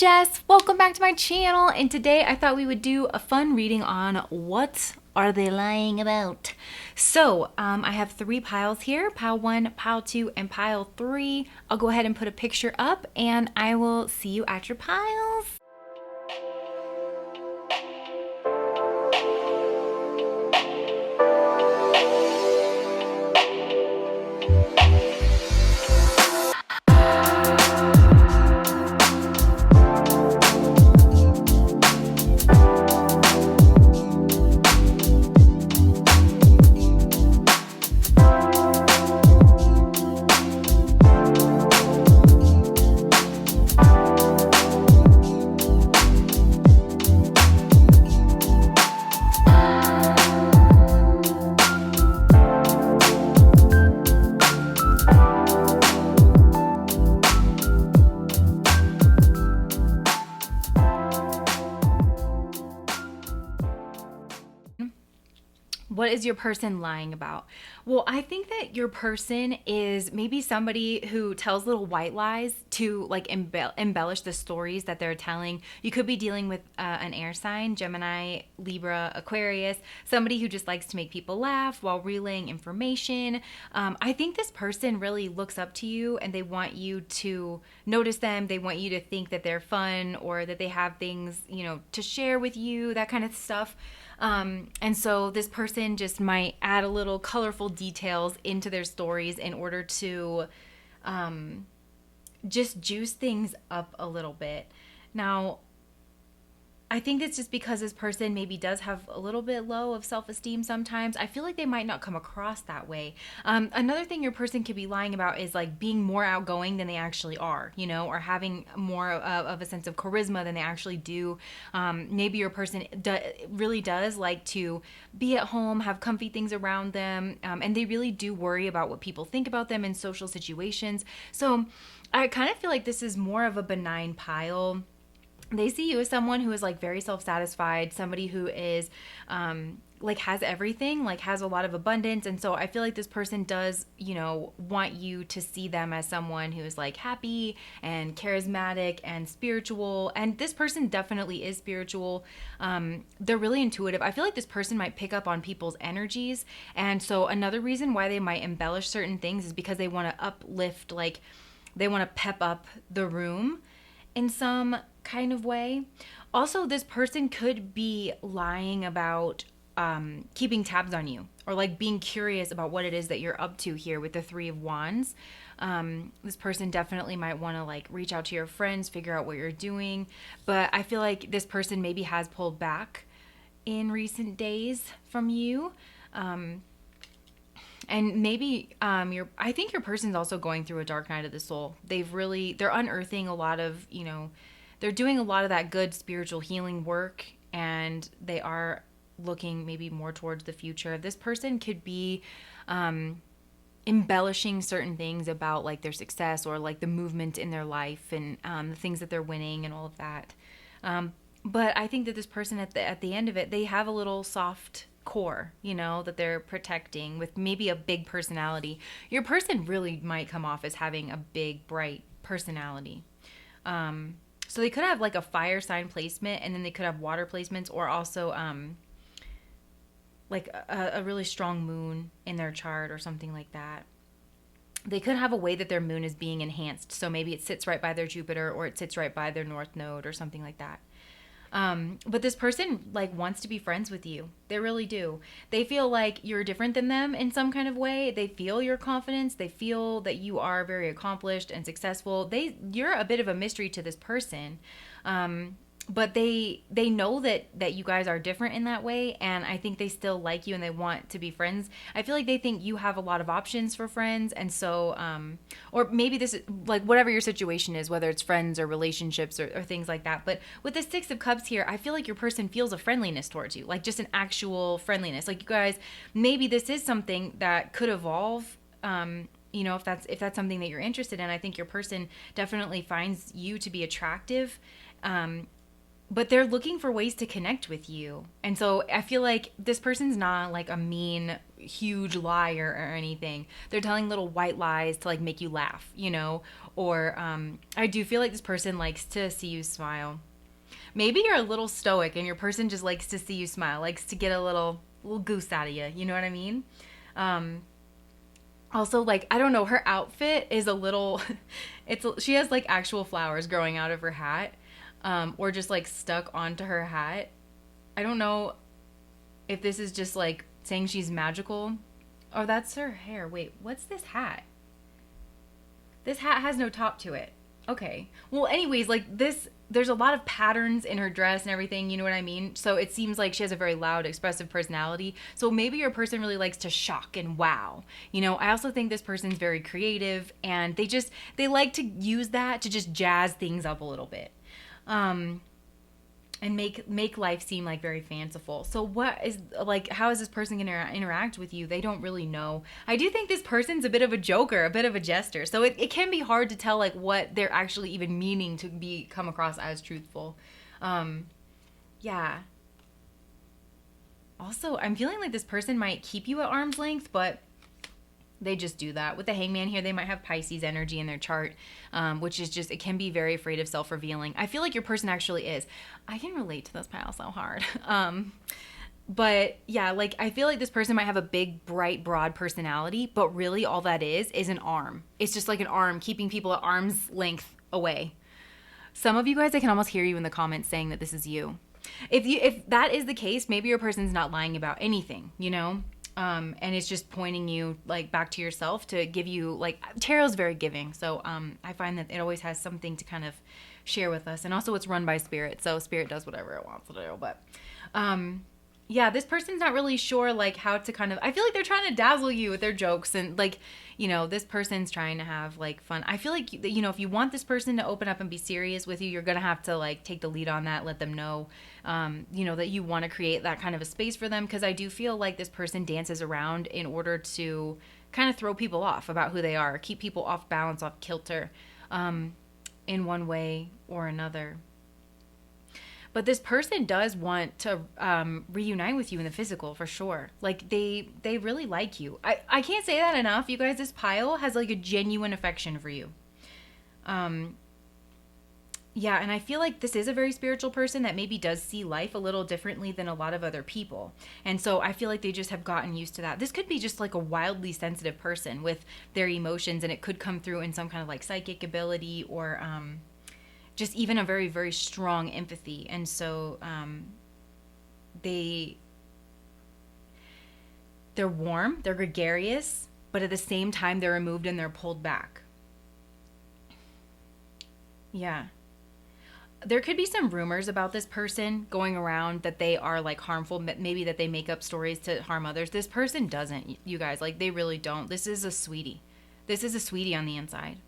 Jess, welcome back to my channel, and today I thought we would do a fun reading on what are they lying about. So I have three piles here, pile 1, pile 2, and pile 3. I'll go ahead and put a picture up and I will see you at your piles. What is your person lying about? Well, I think that your person is maybe somebody who tells little white lies to like embellish the stories that they're telling. You could be dealing with an air sign, Gemini, Libra, Aquarius, somebody who just likes to make people laugh while relaying information. I think this person really looks up to you and they want you to notice them. They want you to think that they're fun or that they have things, to share with you, that kind of stuff. And so this person just might add a little colorful details into their stories in order to just juice things up a little bit. Now, I think it's just because this person maybe does have a little bit low of self-esteem sometimes. I feel like they might not come across that way. Another thing your person could be lying about is like being more outgoing than they actually are, or having more of a sense of charisma than they actually do. Maybe your person really does like to be at home, have comfy things around them, and they really do worry about what people think about them in social situations. So I kind of feel like this is more of a benign pile. They see you as someone who is like very self-satisfied, somebody who is like has everything, like has a lot of abundance. And so I feel like this person does, want you to see them as someone who is like happy and charismatic and spiritual. And this person definitely is spiritual. They're really intuitive. I feel like this person might pick up on people's energies. And so another reason why they might embellish certain things is because they want to uplift, like they want to pep up the room in some kind of way. Also, this person could be lying about keeping tabs on you or like being curious about what it is that you're up to here with the Three of Wands. This person definitely might want to like reach out to your friends, figure out what you're doing. But I feel like this person maybe has pulled back in recent days from you. And maybe I think your person's also going through a dark night of the soul. They're unearthing a lot of, they're doing a lot of that good spiritual healing work, and they are looking maybe more towards the future. This person could be embellishing certain things about like their success or like the movement in their life and the things that they're winning and all of that. But I think that this person at the end of it, they have a little soft core, that they're protecting with maybe a big personality. Your person really might come off as having a big, bright personality. So they could have like a fire sign placement, and then they could have water placements, or also like a really strong moon in their chart or something like that. They could have a way that their moon is being enhanced. So maybe it sits right by their Jupiter, or it sits right by their North Node or something like that. But this person like wants to be friends with you. They really do. They feel like you're different than them in some kind of way. They feel your confidence. They feel that you are very accomplished and successful. You're a bit of a mystery to this person. But they know that you guys are different in that way, and I think they still like you and they want to be friends. I feel like they think you have a lot of options for friends, and so or maybe this is like whatever your situation is, whether it's friends or relationships or things like that. But with the Six of Cups here, I feel like your person feels a friendliness towards you, like just an actual friendliness. Like you guys, maybe this is something that could evolve. If that's something that you're interested in. I think your person definitely finds you to be attractive. but they're looking for ways to connect with you. And so I feel like this person's not like a mean, huge liar or anything. They're telling little white lies to like make you laugh, you know? Or I do feel like this person likes to see you smile. Maybe you're a little stoic and your person just likes to see you smile, likes to get a little goose out of you. You know what I mean? Also, like, I don't know, her outfit is a little she has like actual flowers growing out of her hat, or just like stuck onto her hat. I don't know if this is just like saying she's magical. Oh, that's her hair. Wait, what's this hat? This hat has no top to it. Okay. Well, anyways, like this, there's a lot of patterns in her dress and everything, you know what I mean? So it seems like she has a very loud, expressive personality. So maybe your person really likes to shock and wow. You know, I also think this person's very creative and they like to use that to just jazz things up a little bit. And make life seem like very fanciful. So what is like, how is this person going to interact with you? They don't really know. I do think this person's a bit of a joker, a bit of a jester. So it can be hard to tell like what they're actually even meaning to be come across as truthful. Yeah. Also, I'm feeling like this person might keep you at arm's length, but they just do that. With the hangman here, they might have Pisces energy in their chart, which is just, it can be very afraid of self-revealing. I feel like your person actually is. I can relate to this pile so hard. But yeah, like I feel like this person might have a big, bright, broad personality, but really all that is an arm. It's just like an arm keeping people at arm's length away. Some of you guys, I can almost hear you in the comments saying that this is you. If that is the case, maybe your person's not lying about anything, you know? And it's just pointing you like back to yourself to give you like tarot's very giving. So I find that it always has something to kind of share with us. And also it's run by spirit. So spirit does whatever it wants to do. But yeah, this person's not really sure like how to kind of, I feel like they're trying to dazzle you with their jokes and like, you know, this person's trying to have like fun. I feel like, you know, if you want this person to open up and be serious with you, you're going to have to like take the lead on that, let them know, you know, that you want to create that kind of a space for them. Cause I do feel like this person dances around in order to kind of throw people off about who they are, keep people off balance, off kilter, in one way or another. But this person does want to reunite with you in the physical for sure. Like they really like you. I can't say that enough. You guys, this pile has like a genuine affection for you. Yeah, and I feel like this is a very spiritual person that maybe does see life a little differently than a lot of other people. And so I feel like they just have gotten used to that. This could be just like a wildly sensitive person with their emotions, and it could come through in some kind of like psychic ability or just even a very, very strong empathy. And so they're warm, they're gregarious, but at the same time they're removed and they're pulled back. Yeah. There could be some rumors about this person going around that they are like harmful, maybe that they make up stories to harm others. This person doesn't, you guys, like they really don't. This is a sweetie. This is a sweetie on the inside.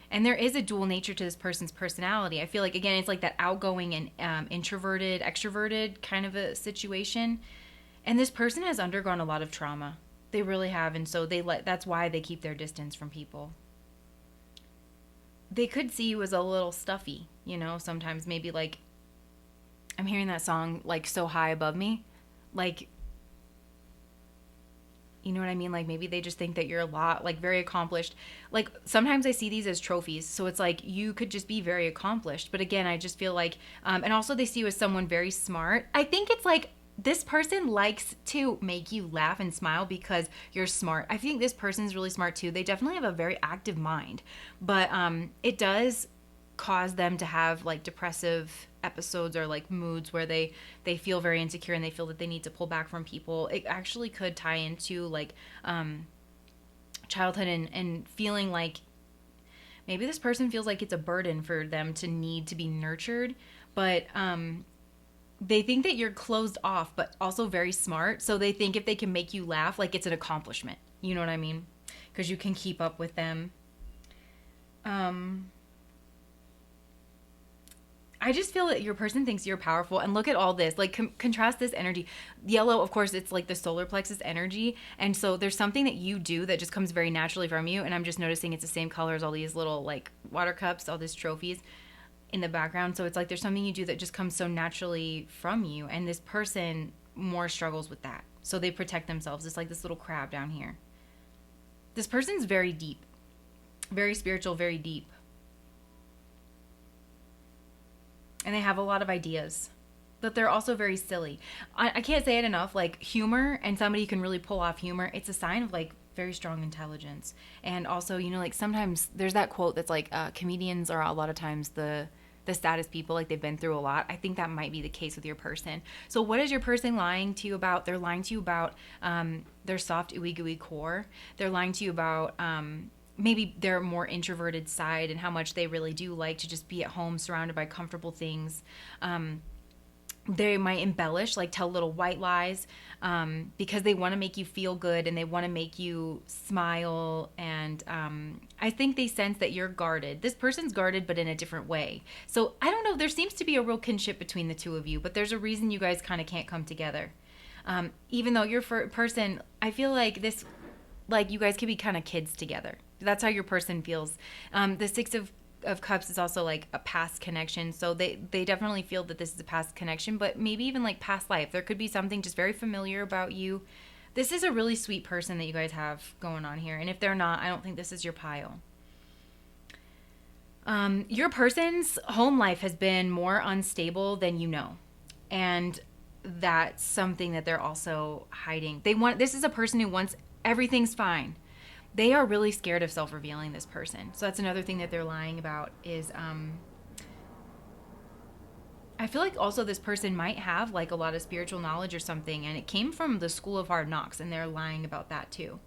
And there is a dual nature to this person's personality. I feel like, again, it's like that outgoing and introverted, extroverted kind of a situation. And this person has undergone a lot of trauma. They really have. And so that's why they keep their distance from people. They could see you as a little stuffy, you know, sometimes maybe like, I'm hearing that song like So High Above Me. Like, you know what I mean? Like maybe they just think that you're a lot, like very accomplished. Like sometimes I see these as trophies. So it's like you could just be very accomplished. But again, I just feel like, and also they see you as someone very smart. I think it's like this person likes to make you laugh and smile because you're smart. I think this person's really smart too. They definitely have a very active mind. But it does cause them to have like depressive episodes or like moods where they feel very insecure and they feel that they need to pull back from people. It actually could tie into like childhood and feeling like maybe this person feels like it's a burden for them to need to be nurtured, but they think that you're closed off but also very smart, so they think if they can make you laugh, like it's an accomplishment, you know what I mean, because you can keep up with them. I just feel that your person thinks you're powerful. And look at all this. Like, contrast this energy. Yellow, of course, it's like the solar plexus energy. And so there's something that you do that just comes very naturally from you. And I'm just noticing it's the same color as all these little, like, water cups, all these trophies. in the background. So it's like there's something you do that just comes so naturally from you. And this person more struggles with that. So they protect themselves. It's like this little crab down here. This person's very deep, very spiritual, very deep. And they have a lot of ideas, but they're also very silly. I can't say it enough. Like humor, and somebody who can really pull off humor, it's a sign of like very strong intelligence. And also, you know, like sometimes there's that quote that's like comedians are a lot of times the saddest people, like they've been through a lot. I think that might be the case with your person. So what is your person lying to you about? They're lying to you about their soft ooey gooey core. They're lying to you about maybe their more introverted side and how much they really do like to just be at home surrounded by comfortable things. They might embellish, like tell little white lies, because they want to make you feel good and they want to make you smile. And I think they sense that you're guarded. This person's guarded, but in a different way. So I don't know. There seems to be a real kinship between the two of you, but there's a reason you guys kind of can't come together. Even though your person, I feel like this, like you guys could be kind of kids together. That's how your person feels. The Six of Cups is also like a past connection, so they definitely feel that this is a past connection, but maybe even like past life. There could be something just very familiar about you. This is a really sweet person that you guys have going on here, and if they're not, I don't think this is your pile. Your person's home life has been more unstable than you know, and that's something that they're also hiding. This is a person who wants everything's fine. They are really scared of self-revealing, this person. So that's another thing that they're lying about is, I feel like also this person might have like a lot of spiritual knowledge or something, and it came from the School of Hard Knocks, and they're lying about that too.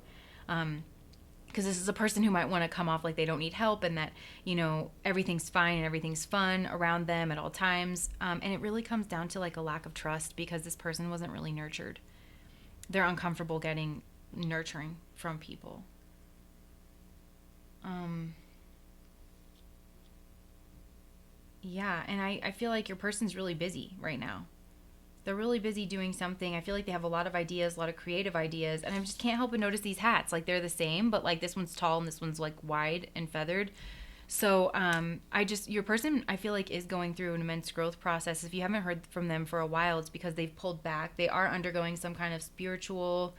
Because this is a person who might want to come off like they don't need help and that, you know, everything's fine and everything's fun around them at all times. And it really comes down to like a lack of trust because this person wasn't really nurtured. They're uncomfortable getting nurturing from people. Yeah, and I feel like your person's really busy right now. They're really busy doing something. I feel like they have a lot of ideas, a lot of creative ideas, and I just can't help but notice these hats. Like they're the same, but like this one's tall and this one's like wide and feathered. So your person, I feel like, is going through an immense growth process. If you haven't heard from them for a while, it's because they've pulled back. They are undergoing some kind of spiritual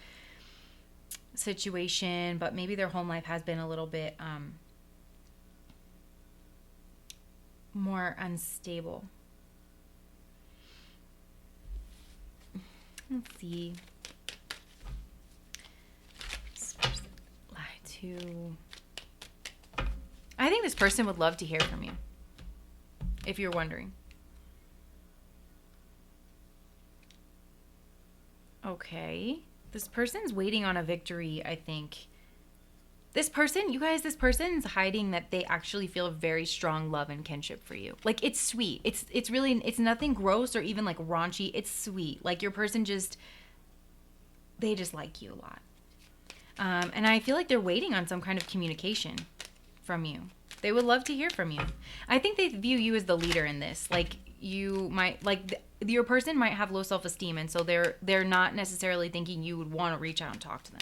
situation, but maybe their home life has been a little bit more unstable. Let's see. I think this person would love to hear from you, if you're wondering. Okay. This person's waiting on a victory, I think. This person's hiding that they actually feel very strong love and kinship for you. Like, it's sweet. It's really, it's nothing gross or even like raunchy. It's sweet. Like your person they just like you a lot. And I feel like they're waiting on some kind of communication from you. They would love to hear from you. I think they view you as the leader in this. Like your person might have low self-esteem, and so they're not necessarily thinking you would want to reach out and talk to them.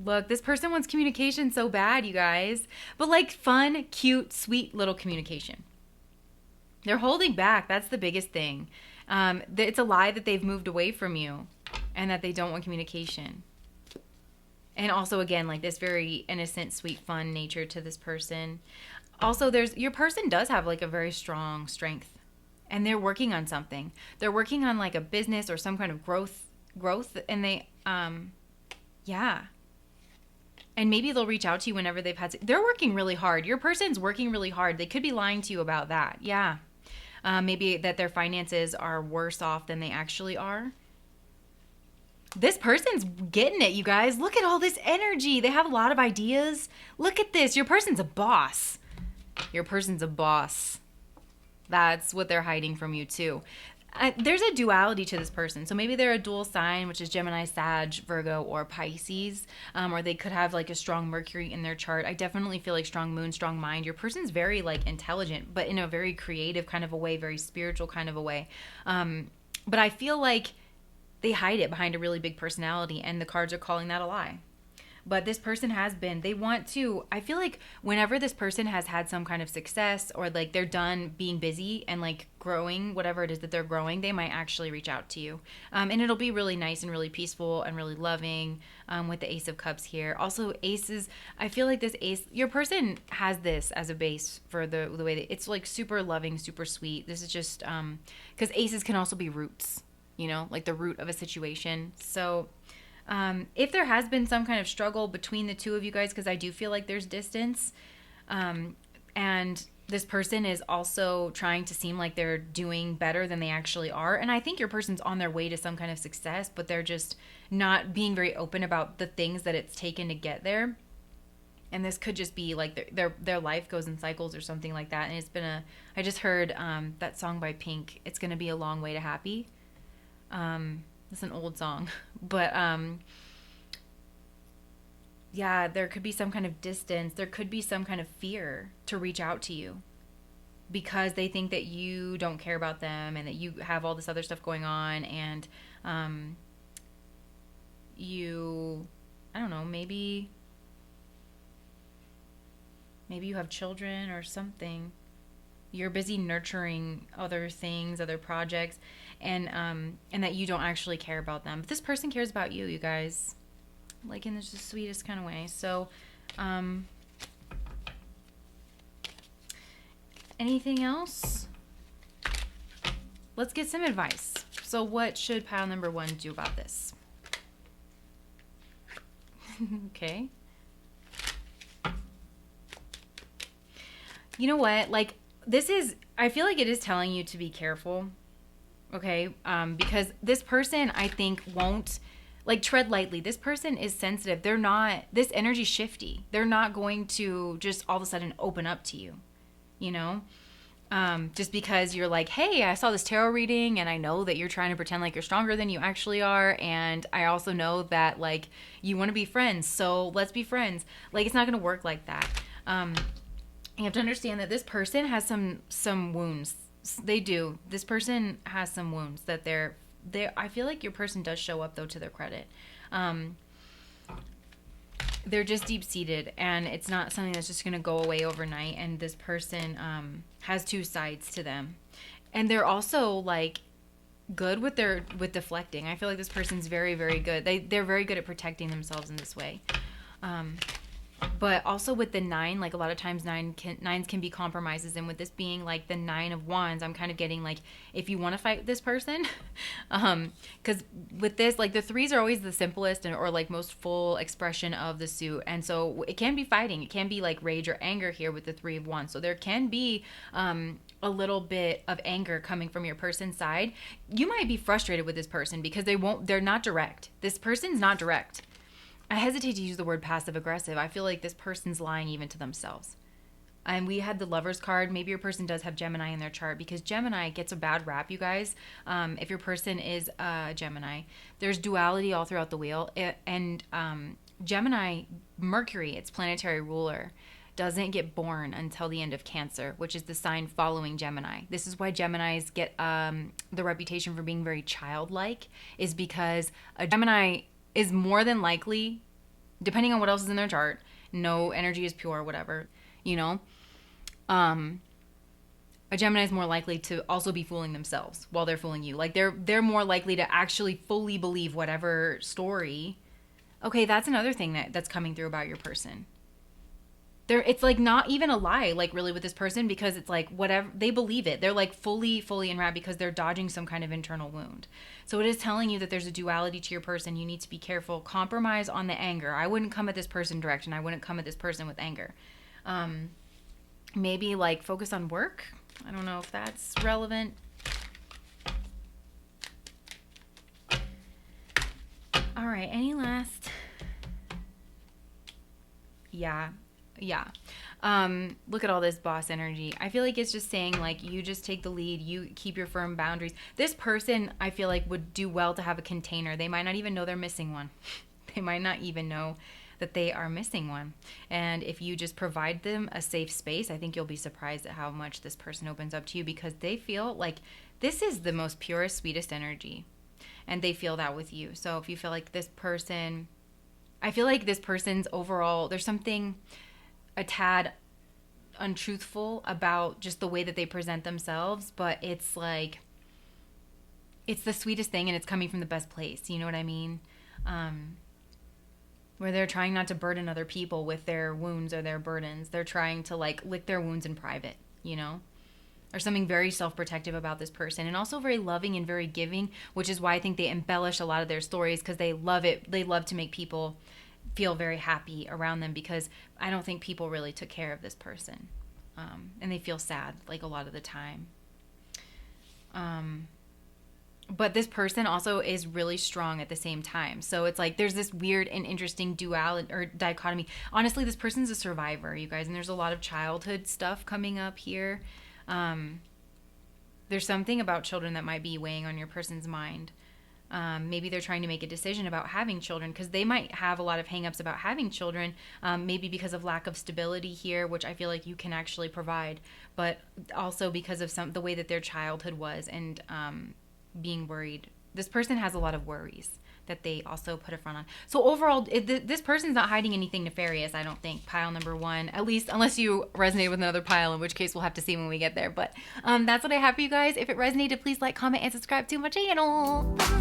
Look, this person wants communication so bad, you guys. But like fun, cute, sweet little communication. They're holding back. That's the biggest thing. It's a lie that they've moved away from you and that they don't want communication. And also, again, like this very innocent, sweet, fun nature to this person. Also, your person does have like a very strong strength, and they're working on something. They're working on like a business or some kind of growth, and they, yeah. And maybe they'll reach out to you whenever they've had they're working really hard. Your person's working really hard. They could be lying to you about that. Yeah. Maybe that their finances are worse off than they actually are. This person's getting it, you guys. Look at all this energy. They have a lot of ideas. Look at this. Your person's a boss. Your person's a boss. That's what they're hiding from you too. There's a duality to this person. So maybe they're a dual sign, which is Gemini, Sag, Virgo, or Pisces. Or they could have like a strong Mercury in their chart. I definitely feel like strong moon, strong mind. Your person's very like intelligent, but in a very creative kind of a way, very spiritual kind of a way. But I feel like they hide it behind a really big personality, and the cards are calling that a lie. But this person has been, they want to, I feel like whenever this person has had some kind of success, or like they're done being busy and like growing, whatever it is that they're growing, they might actually reach out to you. And it'll be really nice and really peaceful and really loving, with the Ace of Cups here. Also, aces, I feel like this ace, your person has this as a base for the way that it's like super loving, super sweet. This is just, because aces can also be roots, you know, like the root of a situation. So if there has been some kind of struggle between the two of you guys, because I do feel like there's distance, and this person is also trying to seem like they're doing better than they actually are. And I think your person's on their way to some kind of success, but they're just not being very open about the things that it's taken to get there. And this could just be like their life goes in cycles or something like that. And it's been I just heard that song by Pink, It's Gonna Be a Long Way to Happy. It's an old song, but yeah, there could be some kind of distance. There could be some kind of fear to reach out to you because they think that you don't care about them and that you have all this other stuff going on, and you, I don't know, maybe you have children or something. You're busy nurturing other things, other projects, and that you don't actually care about them. But this person cares about you, you guys, like in the sweetest kind of way. So, anything else? Let's get some advice. So, what should pile number 1 do about this? Okay. You know what? Like, this is, I feel like it is telling you to be careful, okay? Because this person, I think, won't, like, tread lightly. This person is sensitive. They're not, this energy's shifty. They're not going to just all of a sudden open up to you, you know? Just because you're like, hey, I saw this tarot reading and I know that you're trying to pretend like you're stronger than you actually are. And I also know that, like, you want to be friends. So let's be friends. Like, it's not going to work like that. You have to understand that this person has some wounds. They do. This person has some wounds that they're I feel like your person does show up, though, to their credit. They're just deep-seated, and it's not something that's just going to go away overnight. And this person has two sides to them. And they're also, like, good with deflecting. I feel like this person's very, very good. They're very good at protecting themselves in this way. But also with the 9, like, a lot of times nines can be compromises. And with this being like the 9 of Wands, I'm kind of getting like, if you want to fight this person, because with this, like, the 3s are always the simplest or like most full expression of the suit. And so it can be fighting. It can be like rage or anger here with the 3 of Wands. So there can be a little bit of anger coming from your person's side. You might be frustrated with this person because they're not direct. This person's not direct. I hesitate to use the word passive aggressive. I feel like this person's lying even to themselves. And we had the Lovers card. Maybe your person does have Gemini in their chart, because Gemini gets a bad rap, you guys. If your person is Gemini, there's duality all throughout the wheel. And Gemini, Mercury, its planetary ruler, doesn't get born until the end of Cancer, which is the sign following Gemini. This is why Geminis get the reputation for being very childlike, is because a Gemini is more than likely, depending on what else is in their chart, no energy is pure, whatever, you know, a Gemini is more likely to also be fooling themselves while they're fooling you. Like, they're more likely to actually fully believe whatever story. Okay, that's another thing that's coming through about your person. It's like not even a lie, like, really, with this person, because it's like whatever, they believe it. They're like fully enwrapped because they're dodging some kind of internal wound. So it is telling you that there's a duality to your person. You need to be careful. Compromise on the anger. I wouldn't come at this person direct, and I wouldn't come at this person with anger. Maybe like focus on work. I don't know if that's relevant. All right, any last? Yeah. Look at all this boss energy. I feel like it's just saying, like, you just take the lead, you keep your firm boundaries. This person, I feel like, would do well to have a container. They might not even know they're missing one. They might not even know that they are missing one. And if you just provide them a safe space, I think you'll be surprised at how much this person opens up to you, because they feel like this is the most purest, sweetest energy. And they feel that with you. So if you feel like this person I feel like this person's overall, there's something a tad untruthful about just the way that they present themselves, but it's like, it's the sweetest thing and it's coming from the best place. You know what I mean? Where they're trying not to burden other people with their wounds or their burdens. They're trying to like lick their wounds in private, you know? Or something very self-protective about this person, and also very loving and very giving, which is why I think they embellish a lot of their stories, because they love it. They love to make people feel very happy around them, because I don't think people really took care of this person. And they feel sad like a lot of the time. But this person also is really strong at the same time. So it's like there's this weird and interesting duality or dichotomy. Honestly, this person's a survivor, you guys, and there's a lot of childhood stuff coming up here. There's something about children that might be weighing on your person's mind. Maybe they're trying to make a decision about having children, because they might have a lot of hangups about having children, maybe because of lack of stability here, which I feel like you can actually provide, but also because of the way that their childhood was, and being worried. This person has a lot of worries that they also put a front on. So overall, this person's not hiding anything nefarious, I don't think. Pile number one, at least unless you resonate with another pile, in which case we'll have to see when we get there. But that's what I have for you guys. If it resonated, please like, comment, and subscribe to my channel. Bye.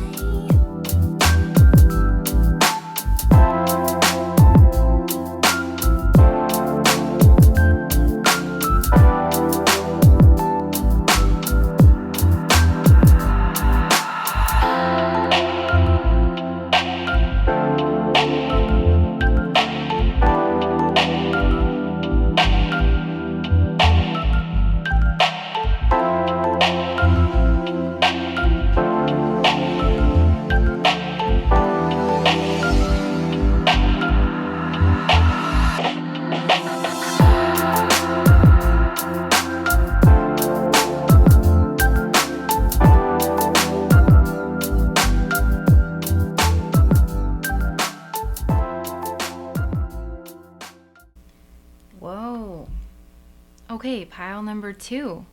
Okay, pile number two.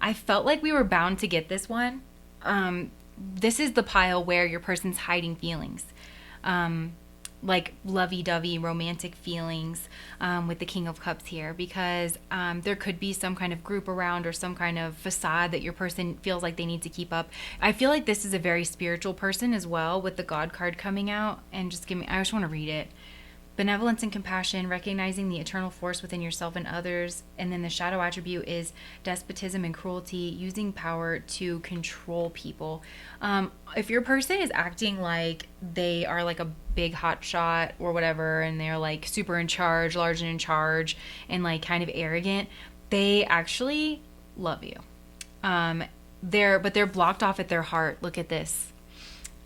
I felt like we were bound to get this one. This is the pile where your person's hiding feelings. Like lovey-dovey romantic feelings with the King of Cups here, because there could be some kind of group around or some kind of facade that your person feels like they need to keep up. I feel like this is a very spiritual person as well, with the God card coming out. And I just want to read it. Benevolence and compassion, recognizing the eternal force within yourself and others. And then the shadow attribute is despotism and cruelty, using power to control people. If your person is acting like they are like a big hot shot or whatever, and they're like super in charge, large and in charge, and like kind of arrogant, they actually love you. They're blocked off at their heart. Look at this.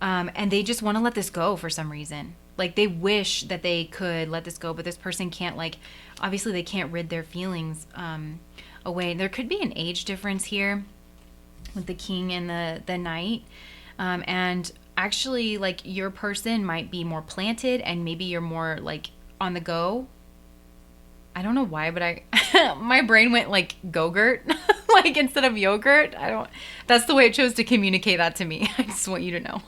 And they just want to let this go for some reason. Like they wish that they could let this go, but this person can't, like, obviously they can't rid their feelings away. There could be an age difference here with the king and the knight. And actually, like, your person might be more planted and maybe you're more like on the go. I don't know why, but my brain went like Go-Gurt, like instead of yogurt. That's the way it chose to communicate that to me. I just want you to know.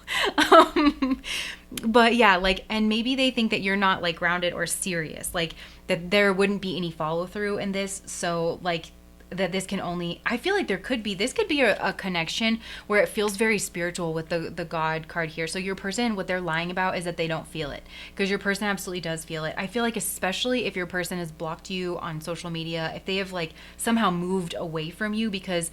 But yeah, like, and maybe they think that you're not like grounded or serious, like that there wouldn't be any follow through in this. So like that this can only, I feel like this could be a connection where it feels very spiritual with the God card here. So your person, what they're lying about is that they don't feel it, because your person absolutely does feel it. I feel like especially if your person has blocked you on social media, if they have like somehow moved away from you because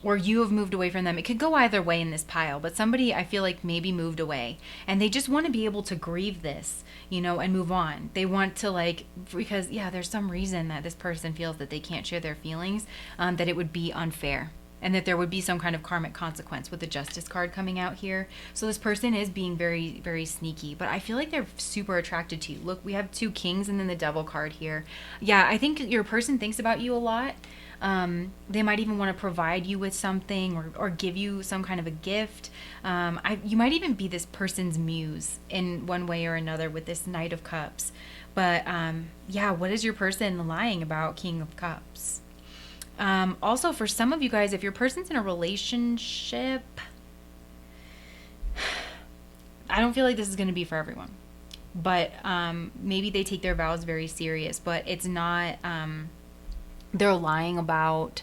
or you have moved away from them. It could go either way in this pile, but somebody, I feel like, maybe moved away and they just want to be able to grieve this, and move on. They want to, like, because there's some reason that this person feels that they can't share their feelings, that it would be unfair and that there would be some kind of karmic consequence with the Justice card coming out here. So this person is being very, very sneaky, but I feel like they're super attracted to you. Look, we have 2 kings and then the Devil card here. Yeah, I think your person thinks about you a lot. They might even want to provide you with something or give you some kind of a gift. You might even be this person's muse in one way or another with this Knight of Cups. But what is your person lying about, King of Cups? Also, for some of you guys, if your person's in a relationship, I don't feel like this is going to be for everyone. but maybe they take their vows very serious, but it's not, they're lying about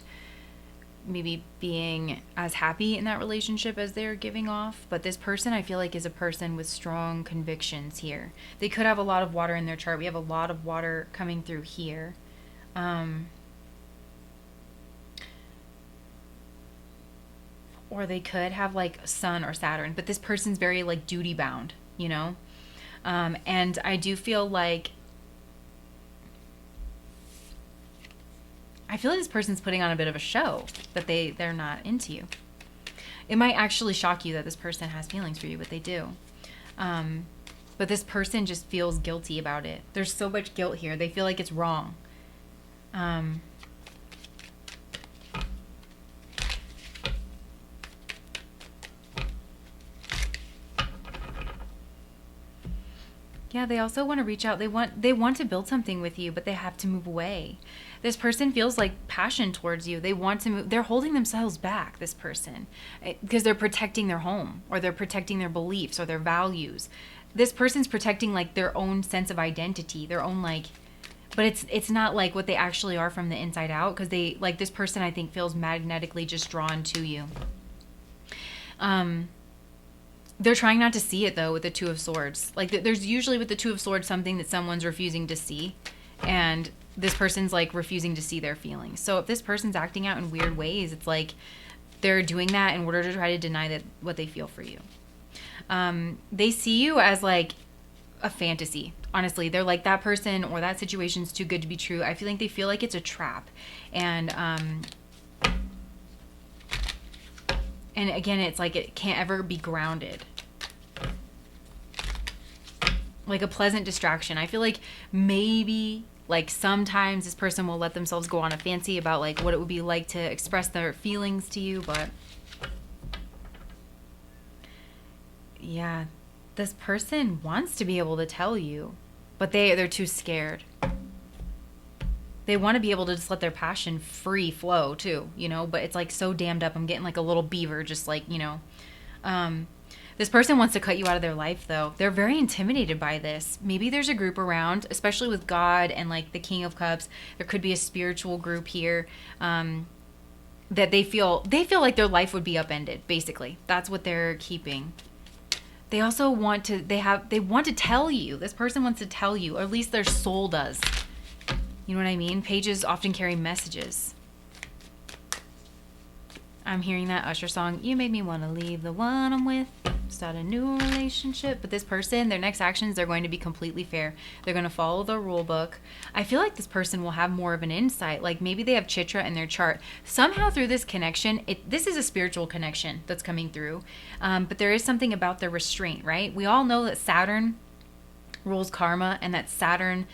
maybe being as happy in that relationship as they're giving off. But this person, I feel like, is a person with strong convictions here. They could have a lot of water in their chart. We have a lot of water coming through here. Or they could have like Sun or Saturn, but this person's very like duty bound, you know? And I do feel like this person's putting on a bit of a show that they're not into you. It might actually shock you that this person has feelings for you, but they do. But this person just feels guilty about it. There's so much guilt here. They feel like it's wrong. Yeah, they also want to reach out. They want to build something with you, but they have to move away. This person feels like passion towards you. They want to move. They're holding themselves back, this person, because they're protecting their home, or they're protecting their beliefs or their values. This person's protecting like their own sense of identity, their own like, but it's not like what they actually are from the inside out, because they like, this person I think feels magnetically just drawn to you. They're trying not to see it though with the Two of Swords. Like there's usually with the Two of Swords something that someone's refusing to see, and this person's like refusing to see their feelings. So if this person's acting out in weird ways, it's like they're doing that in order to try to deny that what they feel for you. They see you as like a fantasy. Honestly, they're like, that person or that situation's too good to be true. I feel like they feel like it's a trap. And again, it's like it can't ever be grounded. Like a pleasant distraction. I feel like maybe like sometimes this person will let themselves go on a fancy about like what it would be like to express their feelings to you, but yeah, this person wants to be able to tell you, but they're too scared. They want to be able to just let their passion free flow too, you know, but it's like so dammed up. I'm getting like a little beaver, just like, you know. This person wants to cut you out of their life though. They're very intimidated by this. Maybe there's a group around, especially with God and like the King of Cups. There could be a spiritual group here that they feel like their life would be upended, basically. That's what they're keeping. They also want to, they want to tell you. This person wants to tell you, or at least their soul does. You know what I mean? Pages often carry messages. I'm hearing that Usher song, "You Made Me Want to Leave the One I'm With, Start a New Relationship." But this person, their next actions, they're going to be completely fair. They're going to follow the rule book. I feel like this person will have more of an insight. Like maybe they have Chitra in their chart. Somehow through this connection, this is a spiritual connection that's coming through. But there is something about their restraint, right? We all know that Saturn rules karma, and that Saturn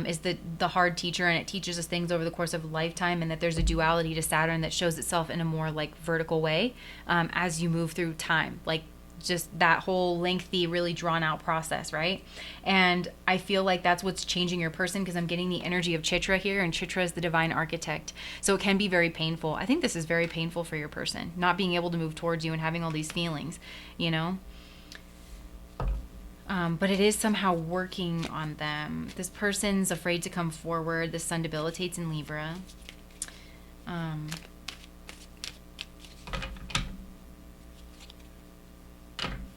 is the hard teacher, and it teaches us things over the course of a lifetime, and that there's a duality to Saturn that shows itself in a more like vertical way as you move through time, like just that whole lengthy, really drawn out process, right? And I feel like that's what's changing your person, because I'm getting the energy of Chitra here, and Chitra is the divine architect, so it can be very painful. I think this is very painful for your person, not being able to move towards you and having all these feelings, you know. But it is somehow working on them. This person's afraid to come forward. The sun debilitates in Libra.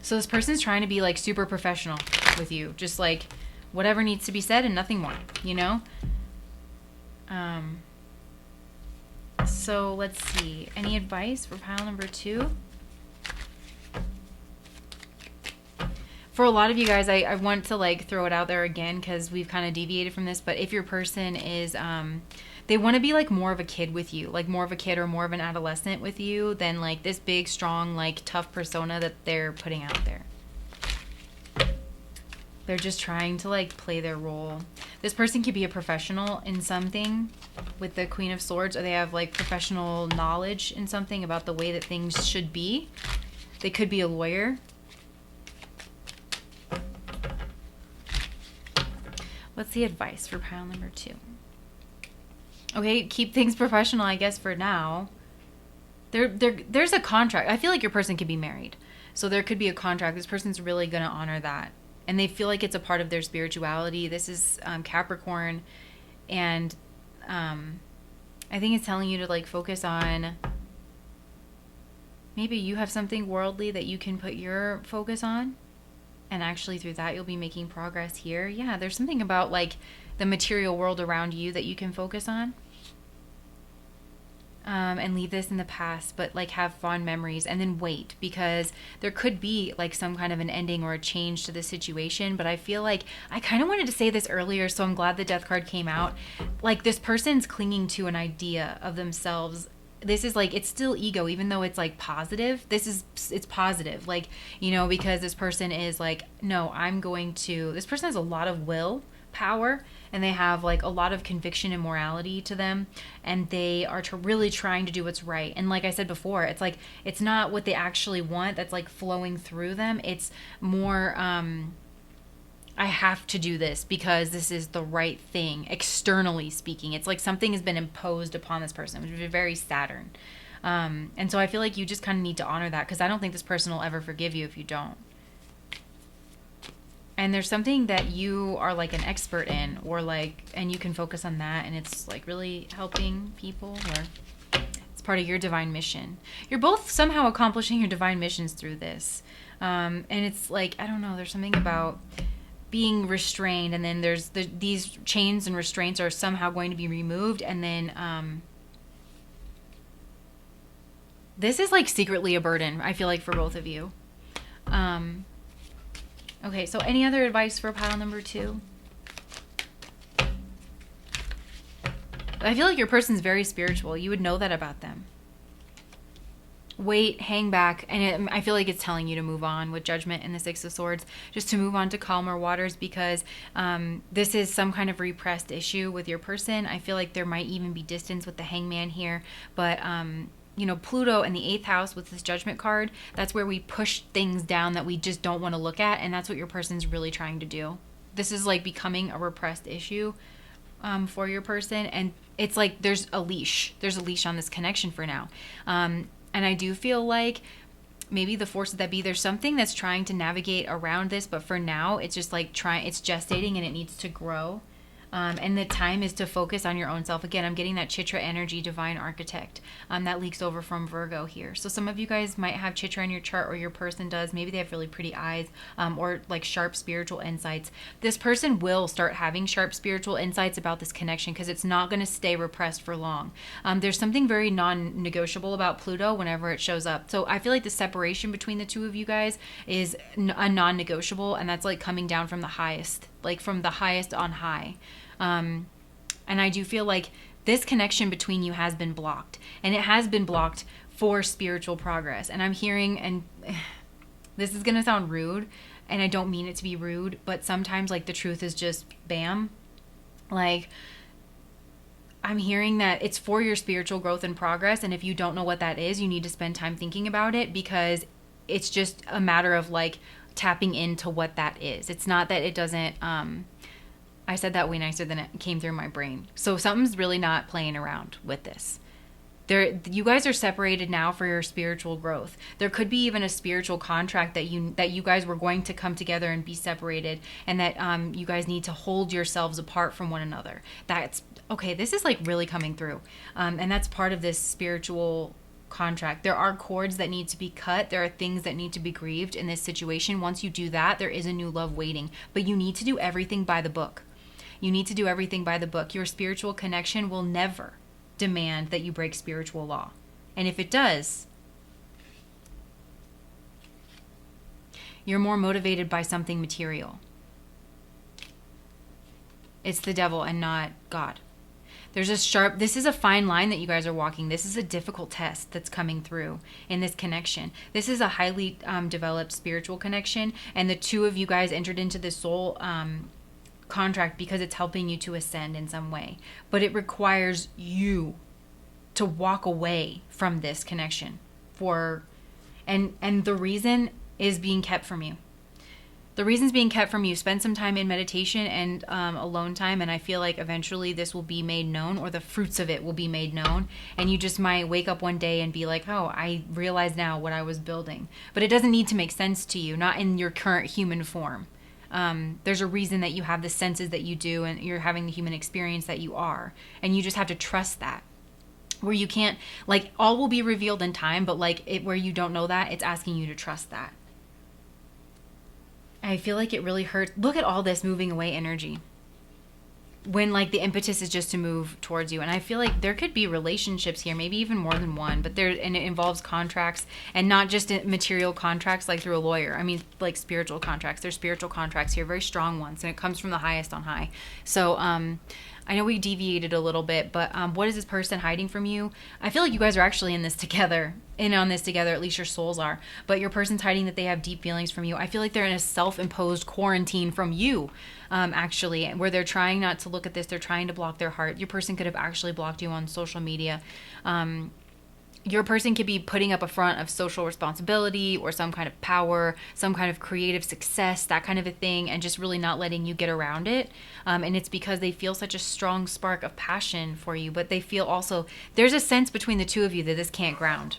So this person's trying to be like super professional with you. Just like whatever needs to be said and nothing more, you know? So let's see. Any advice for pile number 2? For a lot of you guys, I want to like throw it out there again, because we've kind of deviated from this, but if your person is, they want to be like more of a kid with you, like more of a kid or more of an adolescent with you than like this big, strong, like tough persona that they're putting out there. They're just trying to like play their role. This person could be a professional in something with the Queen of Swords, or they have like professional knowledge in something about the way that things should be. They could be a lawyer. What's the advice for pile number 2? Okay, keep things professional, I guess, for now. There's a contract. I feel like your person could be married. So there could be a contract. This person's really going to honor that. and they feel like it's a part of their spirituality. This is Capricorn, and I think it's telling you to like focus on, maybe you have something worldly that you can put your focus on, and actually through that you'll be making progress here. Yeah, there's something about like the material world around you that you can focus on. And leave this in the past, but like have fond memories, and then wait, because there could be like some kind of an ending or a change to the situation. But I feel like I kind of wanted to say this earlier, so I'm glad the death card came out. Like, this person's clinging to an idea of themselves. This is like, it's still ego, even though it's like positive. It's positive, like, you know, because this person is like, no, this person has a lot of will power, and they have like a lot of conviction and morality to them, and they are really trying to do what's right. And like I said before, it's like, it's not what they actually want that's like flowing through them. It's more I have to do this because this is the right thing, externally speaking. It's like something has been imposed upon this person, which is very Saturn. And so I feel like you just kind of need to honor that, because I don't think this person will ever forgive you if you don't. And there's something that you are like an expert in, or like, and you can focus on that, and it's like really helping people, or it's part of your divine mission. You're both somehow accomplishing your divine missions through this. And it's like, I don't know, there's something about being restrained, and then there's these chains and restraints are somehow going to be removed, and then this is like secretly a burden, I feel like, for both of you. Okay, so any other advice for pile number 2? I feel like your person's very spiritual. You would know that about them. Wait, hang back, and I feel like it's telling you to move on with Judgment and the Six of Swords, just to move on to calmer waters, because this is some kind of repressed issue with your person. I feel like there might even be distance with the Hangman here, but you know, Pluto in the 8th house with this Judgment card, that's where we push things down that we just don't want to look at, and that's what your person's really trying to do. This is like becoming a repressed issue for your person, and it's like there's a leash on this connection for now. And I do feel like maybe the forces that be, there's something that's trying to navigate around this, but for now it's just like it's gestating, and it needs to grow. And the time is to focus on your own self. Again, I'm getting that Chitra energy, divine architect, that leaks over from Virgo here. So some of you guys might have Chitra in your chart, or your person does. Maybe they have really pretty eyes, or like sharp spiritual insights. This person will start having sharp spiritual insights about this connection, because it's not going to stay repressed for long. There's something very non-negotiable about Pluto whenever it shows up. So I feel like the separation between the two of you guys is a non-negotiable, and that's like coming down from the highest, like from the highest on high. And I do feel like this connection between you has been blocked, and it has been blocked for spiritual progress. And I'm hearing, and this is going to sound rude, and I don't mean it to be rude, but sometimes like the truth is just bam. Like, I'm hearing that it's for your spiritual growth and progress. And if you don't know what that is, you need to spend time thinking about it, because it's just a matter of like tapping into what that is. It's not that it doesn't, I said that way nicer than it came through my brain. So something's really not playing around with this. You guys are separated now for your spiritual growth. There could be even a spiritual contract that you guys were going to come together and be separated, and that you guys need to hold yourselves apart from one another. That's okay. This is like really coming through, and that's part of this spiritual contract. There are cords that need to be cut. There are things that need to be grieved in this situation. Once you do that, there is a new love waiting. But you need to do everything by the book. You need to do everything by the book. Your spiritual connection will never demand that you break spiritual law. And if it does, you're more motivated by something material. It's the devil and not God. This is a fine line that you guys are walking. This is a difficult test that's coming through in this connection. This is a highly developed spiritual connection, and the two of you guys entered into this soul contract because it's helping you to ascend in some way. But it requires you to walk away from this connection and the reason is being kept from you. The reason's being kept from you. Spend some time in meditation and alone time, and I feel like eventually this will be made known, or the fruits of it will be made known, and you just might wake up one day and be like, oh, I realize now what I was building. But it doesn't need to make sense to you, not in your current human form. There's a reason that you have the senses that you do, and you're having the human experience that you are. And you just have to trust that. Where you can't, like, all will be revealed in time, but like where you don't know that, it's asking you to trust that. I feel like it really hurts. Look at all this moving away energy, when like the impetus is just to move towards you. And I feel like there could be relationships here, maybe even more than one, but and it involves contracts, and not just material contracts like through a lawyer. I mean, like spiritual contracts. There's spiritual contracts here, very strong ones, and it comes from the highest on high. So I know we deviated a little bit, but what is this person hiding from you? I feel like you guys are actually in this together, at least your souls are. But your person's hiding that they have deep feelings from you. I feel like they're in a self-imposed quarantine from you, actually, where they're trying not to look at this. They're trying to block their heart. Your person could have actually blocked you on social media. Your person could be putting up a front of social responsibility or some kind of power, some kind of creative success, that kind of a thing, and just really not letting you get around it. And it's because they feel such a strong spark of passion for you, but they feel also, there's a sense between the two of you that this can't ground.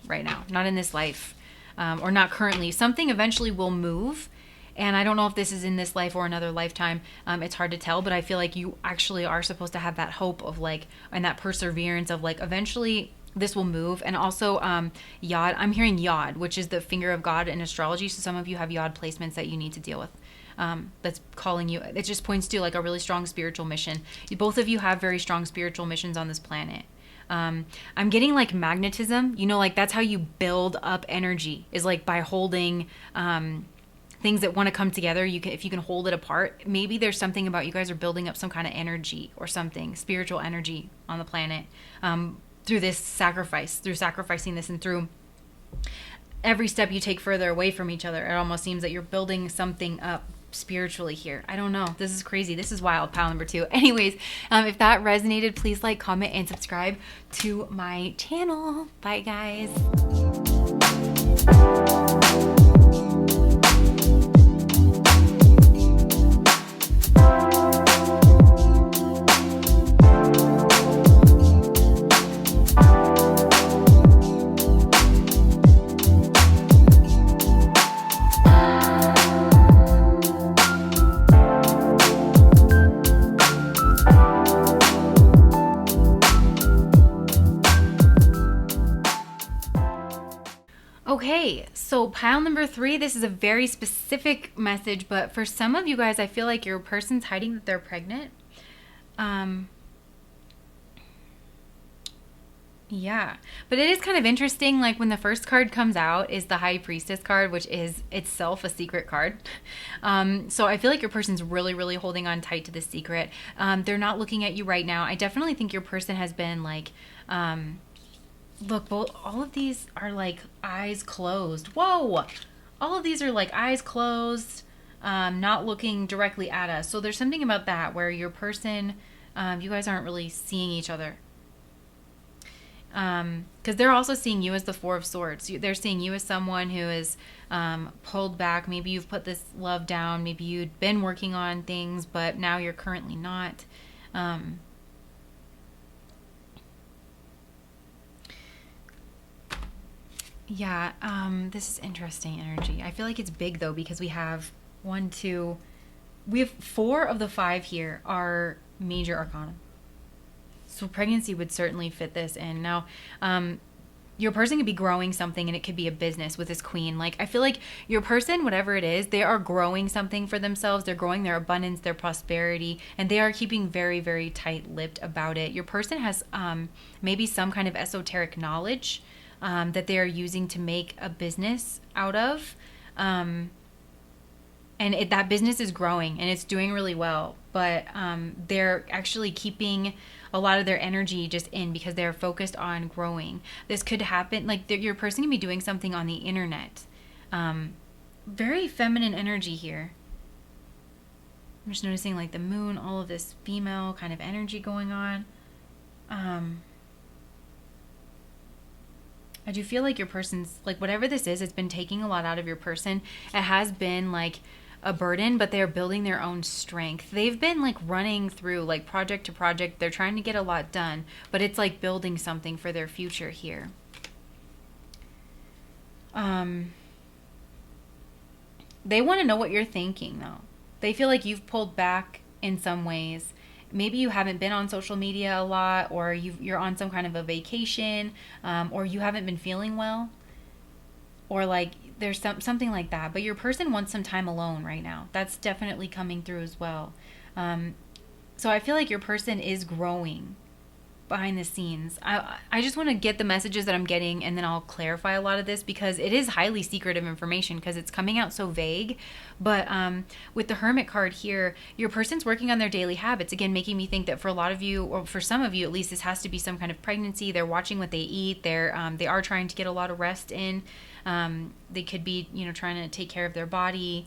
Right now. Not in this life, or not currently. Something eventually will move. And I don't know if this is in this life or another lifetime. It's hard to tell, but I feel like you actually are supposed to have that hope of like, and that perseverance of like, eventually this will move. And also Yod, I'm hearing Yod, which is the finger of God in astrology. So some of you have Yod placements that you need to deal with. That's calling you. It just points to like a really strong spiritual mission. Both of you have very strong spiritual missions on this planet. I'm getting like magnetism, like that's how you build up energy, is like by holding, things that want to come together. If you can hold it apart, maybe there's something about you guys are building up some kind of energy or something, spiritual energy on the planet, through this sacrifice, through sacrificing this, and through every step you take further away from each other. It almost seems that you're building something up spiritually here. I don't know. This is crazy. This is wild. Pile number 2. Anyways, if that resonated, please like, comment, and subscribe to my channel. Bye, guys. Okay, so pile number 3, this is a very specific message, but for some of you guys, I feel like your person's hiding that they're pregnant. Yeah, but it is kind of interesting, like when the first card comes out is the High Priestess card, which is itself a secret card. So I feel like your person's really, really holding on tight to the secret. They're not looking at you right now. I definitely think your person has been like, look, all of these are like eyes closed. Whoa! All of these are like eyes closed, not looking directly at us. So there's something about that where your person, you guys aren't really seeing each other. Because they're also seeing you as the Four of Swords. They're seeing you as someone who is pulled back. Maybe you've put this love down. Maybe you'd been working on things, but now you're currently not. Yeah, this is interesting energy. I feel like it's big though, because we have 1, 2, we have 4 of the 5 here are major arcana. So pregnancy would certainly fit this in. Now, your person could be growing something, and it could be a business with this queen. Like, I feel like your person, whatever it is, they are growing something for themselves. They're growing their abundance, their prosperity, and they are keeping very, very tight-lipped about it. Your person has maybe some kind of esoteric knowledge that they are using to make a business out of. And that business is growing, and it's doing really well. But they're actually keeping a lot of their energy just in because they're focused on growing. This could happen, like your person can be doing something on the internet. Very feminine energy here. I'm just noticing like the moon, all of this female kind of energy going on. I do feel like your person's, like whatever this is, it's been taking a lot out of your person. It has been like a burden, but they're building their own strength. They've been like running through like project to project. They're trying to get a lot done, but it's like building something for their future here. They want to know what you're thinking, though. They feel like you've pulled back in some ways. Maybe you haven't been on social media a lot, or you're on some kind of a vacation, or you haven't been feeling well, or like there's something like that. But your person wants some time alone right now. That's definitely coming through as well. So I feel like your person is growing behind the scenes. I just want to get the messages that I'm getting, and then I'll clarify a lot of this because it is highly secretive information because it's coming out so vague. But with the Hermit card here, your person's working on their daily habits, again making me think that for a lot of you, or for some of you at least, this has to be some kind of pregnancy. They're watching what they eat. They are trying to get a lot of rest in. They could be trying to take care of their body,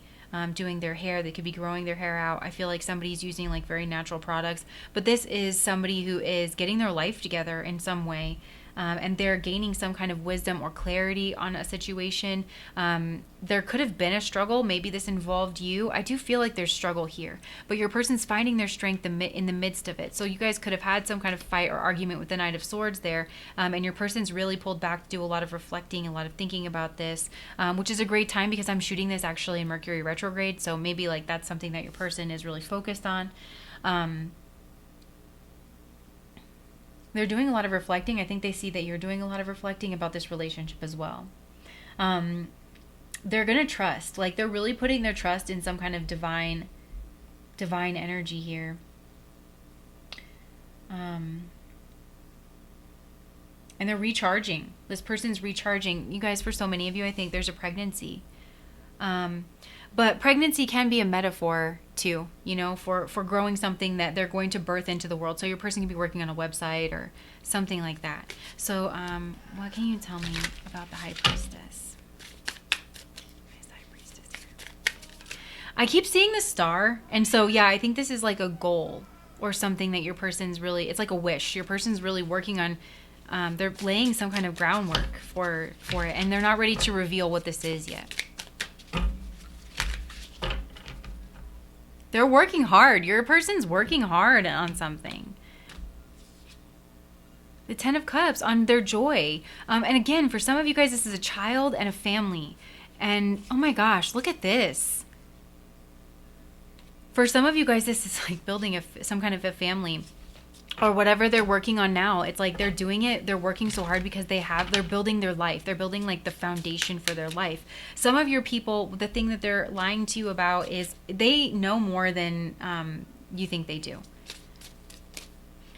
doing their hair. They could be growing their hair out. I feel like somebody's using like very natural products, but this is somebody who is getting their life together in some way, and they're gaining some kind of wisdom or clarity on a situation. There could have been a struggle. Maybe this involved you. I do feel like there's struggle here, but your person's finding their strength in the midst of it. So you guys could have had some kind of fight or argument with the Knight of Swords there, and your person's really pulled back to do a lot of reflecting, a lot of thinking about this, which is a great time because I'm shooting this actually in Mercury retrograde. So maybe like that's something that your person is really focused on. They're doing a lot of reflecting. I think they see that you're doing a lot of reflecting about this relationship as well. They're going to trust. Like they're really putting their trust in some kind of divine energy here. And they're recharging. This person's recharging. You guys, for so many of you, I think there's a pregnancy. But pregnancy can be a metaphor too, for growing something that they're going to birth into the world. So your person can be working on a website or something like that. So what can you tell me about the High Priestess? Where's the High Priestess here? I keep seeing the star. And so, yeah, I think this is like a goal or something that your person's really, it's like a wish. Your person's really working on, they're laying some kind of groundwork for it. And they're not ready to reveal what this is yet. They're working hard. Your person's working hard on something. The Ten of Cups on their joy. And again, for some of you guys, this is a child and a family. And oh my gosh, look at this. For some of you guys, this is like building some kind of a family. Or whatever they're working on now. It's like they're doing it. They're working so hard because they're building their life. They're building like the foundation for their life. Some of your people, the thing that they're lying to you about is they know more than you think they do.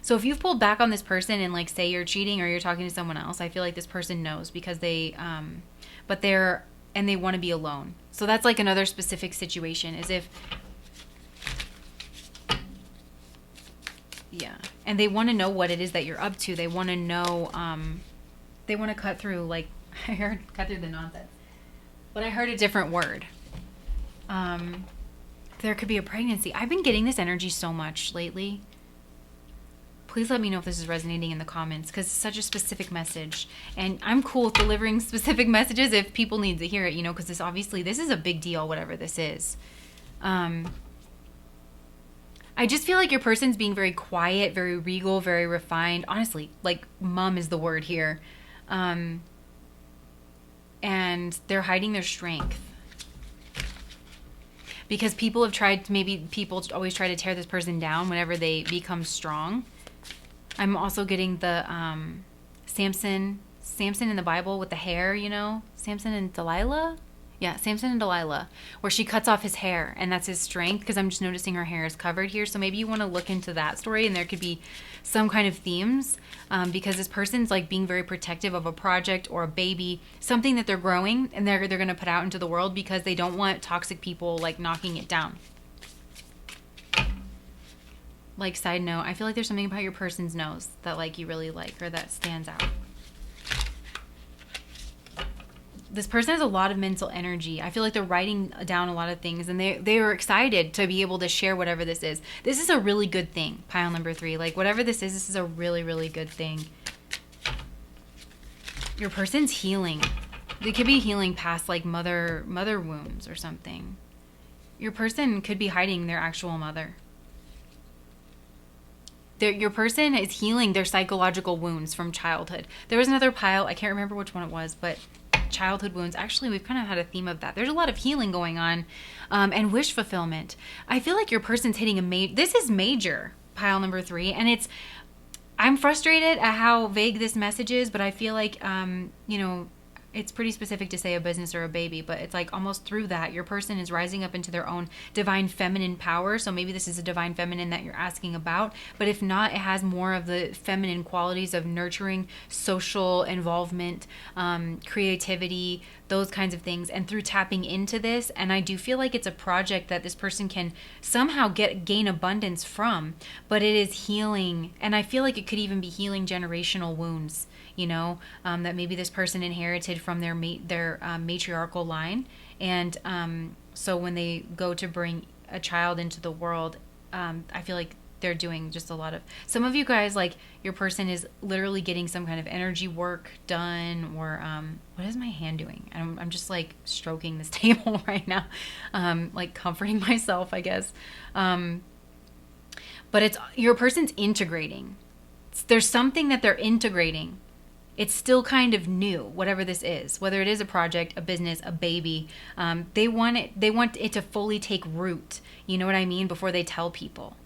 So if you've pulled back on this person and like say you're cheating or you're talking to someone else, I feel like this person knows because they want to be alone. So that's like another specific situation is if, yeah. And they want to know what it is that you're up to. They want to know, they want to cut through, like, I heard cut through the nonsense. But I heard a different word. There could be a pregnancy. I've been getting this energy so much lately. Please let me know if this is resonating in the comments because it's such a specific message. And I'm cool with delivering specific messages if people need to hear it, because this is a big deal, whatever this is. I just feel like your person's being very quiet, very regal, very refined. Honestly, like mum is the word here. And they're hiding their strength. Because people always try to tear this person down whenever they become strong. I'm also getting the Samson in the Bible with the hair, Samson and Delilah. Yeah, Samson and Delilah, where she cuts off his hair, and that's his strength, because I'm just noticing her hair is covered here. So maybe you want to look into that story, and there could be some kind of themes, because this person's like being very protective of a project or a baby, something that they're growing, and they're going to put out into the world because they don't want toxic people like knocking it down. Like, side note, I feel like there's something about your person's nose that like you really like, or that stands out. This person has a lot of mental energy. I feel like they're writing down a lot of things, and they are excited to be able to share whatever this is. This is a really good thing, pile number 3. Like, whatever this is a really, really good thing. Your person's healing. They could be healing past, like, mother wounds or something. Your person could be hiding their actual mother. Your person is healing their psychological wounds from childhood. There was another pile. I can't remember which one it was, but childhood wounds. Actually, we've kind of had a theme of that. There's a lot of healing going on, and wish fulfillment. I feel like your person's hitting this is major, pile number 3, and I'm frustrated at how vague this message is, but I feel like, it's pretty specific to say a business or a baby, but it's like almost through that, your person is rising up into their own divine feminine power. So maybe this is a divine feminine that you're asking about, but if not, it has more of the feminine qualities of nurturing, social involvement, creativity, those kinds of things. And through tapping into this, and I do feel like it's a project that this person can somehow gain abundance from, but it is healing. And I feel like it could even be healing generational wounds, that maybe this person inherited from their matriarchal line. And so when they go to bring a child into the world, I feel like they're doing just a lot of, some of you guys, like your person is literally getting some kind of energy work done, or what is my hand doing? I'm just like stroking this table right now, like comforting myself, I guess. But it's your person's integrating. There's something that they're integrating. It's still kind of new, whatever this is, whether it is a project, a business, a baby. They want it to fully take root. You know what I mean? Before they tell people.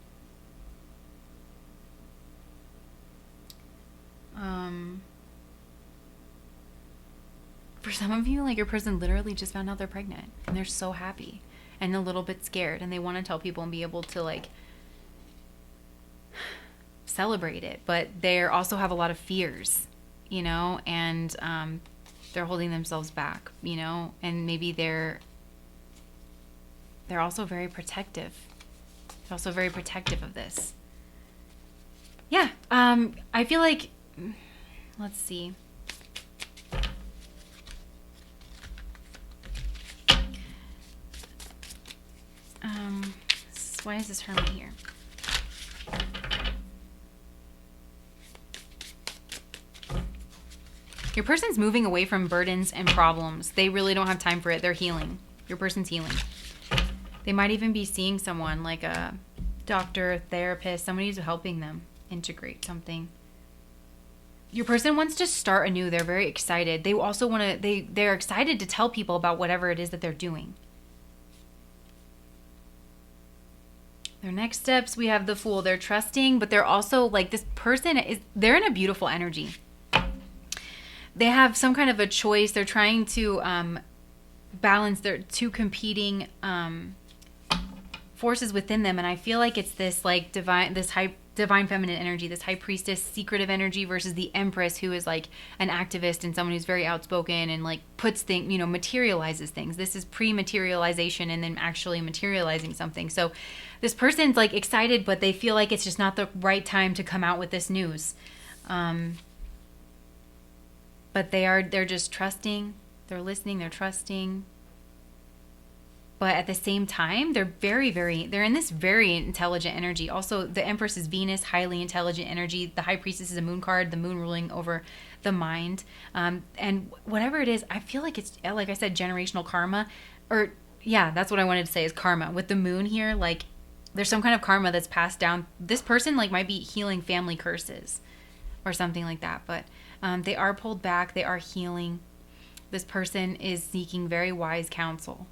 For some of you, like your person literally just found out they're pregnant and they're so happy and a little bit scared, and they want to tell people and be able to like celebrate it, but they also have a lot of fears, and they're holding themselves back, and maybe they're also very protective. They're also very protective of this. Yeah, I feel like, let's see. Why is this hermit here? Your person's moving away from burdens and problems. They really don't have time for it. They're healing. Your person's healing. They might even be seeing someone like a doctor, therapist, somebody who's helping them integrate something. Your person wants to start anew. They're very excited. They also want to, they're excited to tell people about whatever it is that they're doing. Their next steps, we have the Fool. They're trusting, but they're also like, this person they're in a beautiful energy. They have some kind of a choice. They're trying to balance their two competing forces within them. And I feel like it's this like divine feminine energy, this high priestess, secretive energy, versus the empress, who is like an activist and someone who's very outspoken and like puts things, materializes things. This is pre-materialization and then actually materializing something. So this person's like excited, but they feel like it's just not the right time to come out with this news. But they're just trusting, they're listening, they're trusting. But at the same time, they're they're in this very intelligent energy. Also, the Empress is Venus, highly intelligent energy. The High Priestess is a moon card, the moon ruling over the mind. And whatever it is, I feel like it's, like I said, generational karma. Or, yeah, that's what I wanted to say is karma. With the moon here, like, there's some kind of karma that's passed down. This person, like, might be healing family curses or something like that. But they are pulled back. They are healing. This person is seeking very wise counsel.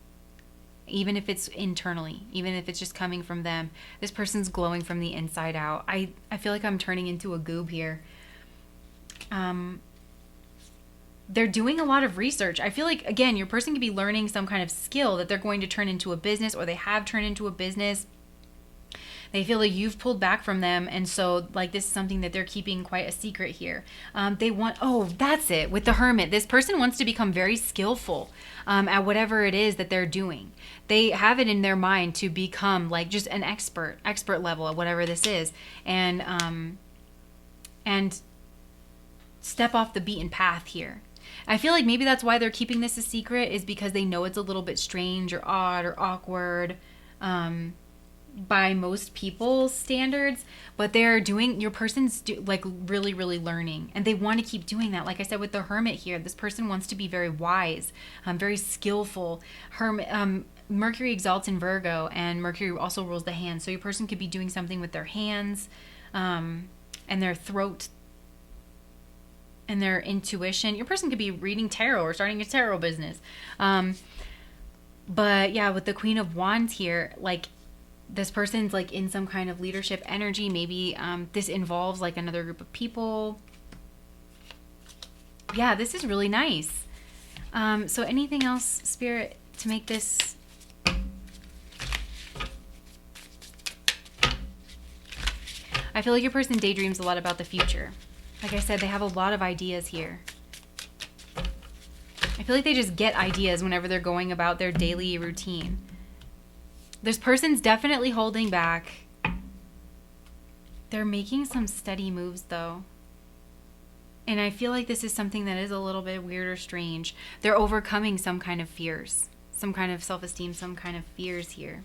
Even if it's internally, even if it's just coming from them. This person's glowing from the inside out. I feel like I'm turning into a goob here. They're doing a lot of research. I feel like, again, your person could be learning some kind of skill that they're going to turn into a business, or they have turned into a business. They feel like you've pulled back from them, and so like this is something that they're keeping quite a secret here. They want, that's it, with the Hermit. This person wants to become very skillful at whatever it is that they're doing. They have it in their mind to become like just an expert level at whatever this is, and step off the beaten path here. I feel like maybe that's why they're keeping this a secret, is because they know it's a little bit strange or odd or awkward by most people's standards, but they're doing, your person's like really, really learning, and they want to keep doing that. Like I said, with the Hermit here, this person wants to be very wise, very skillful. Mercury exalts in Virgo, and Mercury also rules the hands. So your person could be doing something with their hands and their throat. and their intuition. Your person could be reading tarot or starting a tarot business. But yeah, with the Queen of Wands here, like this person's like in some kind of leadership energy. Maybe this involves like another group of people. Yeah, this is really nice. So anything else, Spirit, to make this? I feel like your person daydreams a lot about the future. Like I said, they have a lot of ideas here. I feel like they just get ideas whenever they're going about their daily routine. This person's definitely holding back. They're making some steady moves, though. And I feel like this is something that is a little bit weird or strange. They're overcoming some kind of fears, some kind of self-esteem, some kind of fears here.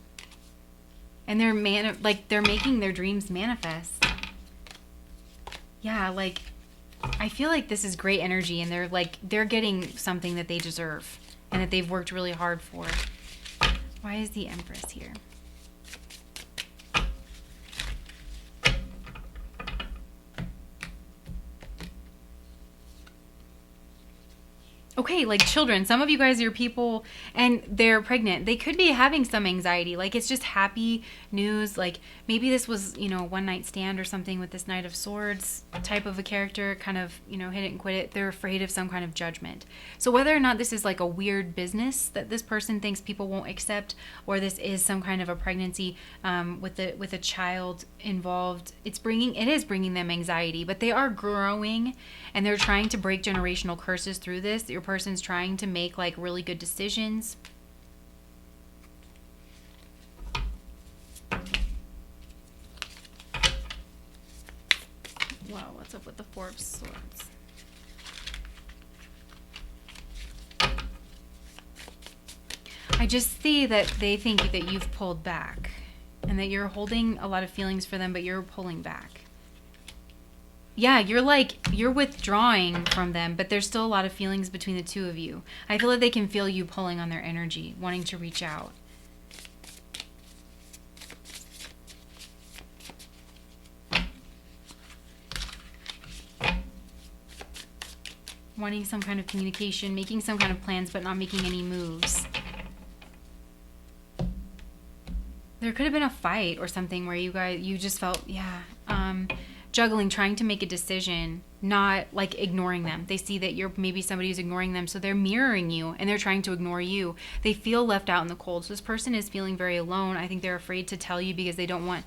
And they're making their dreams manifest. Yeah, like I feel like this is great energy, and they're getting something that they deserve and that they've worked really hard for. Why is the Empress here? Okay, like children. Some of you guys are people and they're pregnant. They could be having some anxiety. Like it's just happy news. Like maybe this was, one night stand or something with this Knight of Swords type of a character, kind of, hit it and quit it. They're afraid of some kind of judgment. So whether or not this is like a weird business that this person thinks people won't accept, or this is some kind of a pregnancy with a child involved, it is bringing them anxiety, but they are growing and they're trying to break generational curses through this. Your person's trying to make like really good decisions. Wow, what's up with the Four of Swords? I just see that they think that you've pulled back and that you're holding a lot of feelings for them, but you're pulling back. Yeah, you're withdrawing from them, but there's still a lot of feelings between the two of you. I feel like they can feel you pulling on their energy, wanting to reach out. Wanting some kind of communication, making some kind of plans, but not making any moves. There could have been a fight or something where you just felt, juggling, trying to make a decision, not like ignoring them. They see that you're maybe somebody who's ignoring them, so they're mirroring you and they're trying to ignore you. They feel left out in the cold. So this person is feeling very alone. I think they're afraid to tell you because they don't want,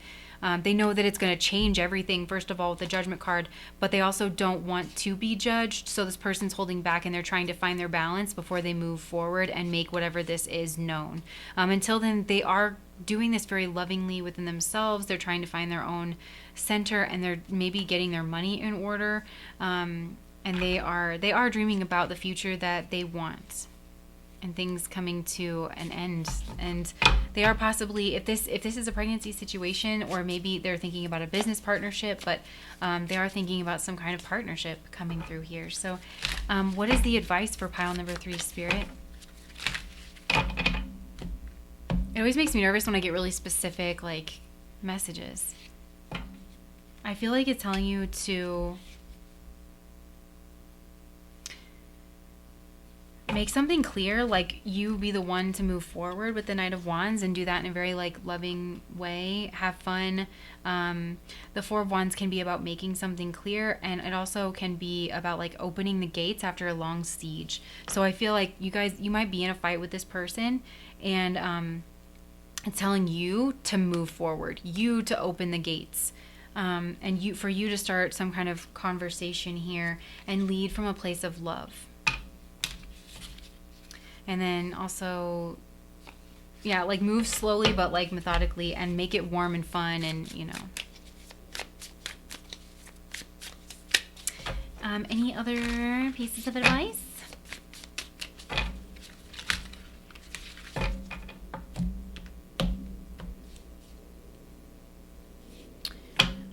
they know that it's going to change everything, first of all, with the Judgment card, but they also don't want to be judged. So this person's holding back and they're trying to find their balance before they move forward and make whatever this is known. Until then, they are doing this very lovingly within themselves. They're trying to find their own center, and they're maybe getting their money in order, and they are dreaming about the future that they want and things coming to an end. And they are possibly, if this is a pregnancy situation, or maybe they're thinking about a business partnership, but they are thinking about some kind of partnership coming through here. So what is the advice for pile number 3, Spirit? It always makes me nervous when I get really specific like messages. I feel like it's telling you to make something clear, like you be the one to move forward with the Knight of Wands and do that in a very like loving way. Have fun. The Four of Wands can be about making something clear, and it also can be about like opening the gates after a long siege. So I feel like you might be in a fight with this person, and it's telling you to move forward, you to open the gates. And for you to start some kind of conversation here and lead from a place of love. And then also, like move slowly but like methodically, and make it warm and fun, and any other pieces of advice?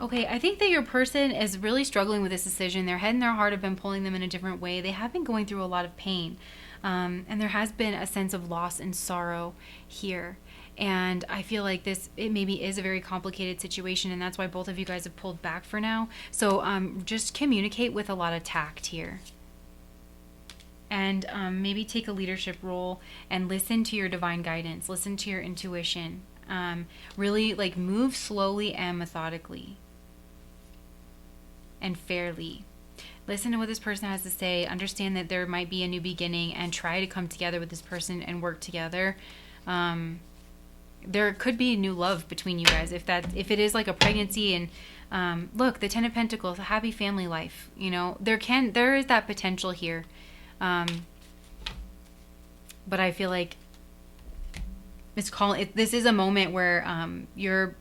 Okay, I think that your person is really struggling with this decision. Their head and their heart have been pulling them in a different way. They have been going through a lot of pain. And there has been a sense of loss and sorrow here. And I feel like it maybe is a very complicated situation, and that's why both of you guys have pulled back for now. So just communicate with a lot of tact here. And maybe take a leadership role and listen to your divine guidance, listen to your intuition. Really like move slowly and methodically and fairly. Listen to what this person has to say. Understand that there might be a new beginning, and try to come together with this person and work together. There could be new love between you guys if it is like a pregnancy, and look, the 10 of Pentacles, a happy family life. You know, there is that potential here. But I feel like this is a moment where your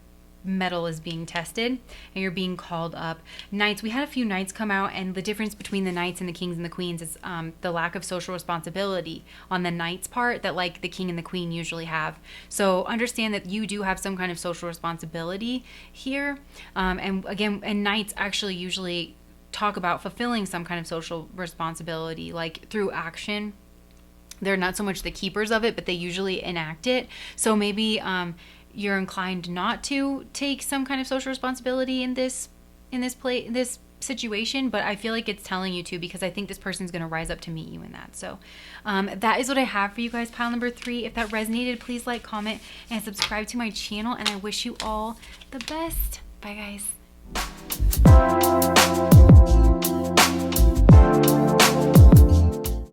metal is being tested and you're being called up. Knights, we had a few knights come out, and the difference between the knights and the kings and the queens is the lack of social responsibility on the knight's part that like the king and the queen usually have. So understand that you do have some kind of social responsibility here. And again, and knights actually usually talk about fulfilling some kind of social responsibility, like through action. They're not so much the keepers of it, but they usually enact it. So maybe you're inclined not to take some kind of social responsibility in this situation, but I feel like it's telling you to, because I think this person's going to rise up to meet you in that. So that is what I have for you guys, pile number 3. If that resonated, please like, comment, and subscribe to my channel, and I wish you all the best. Bye, guys.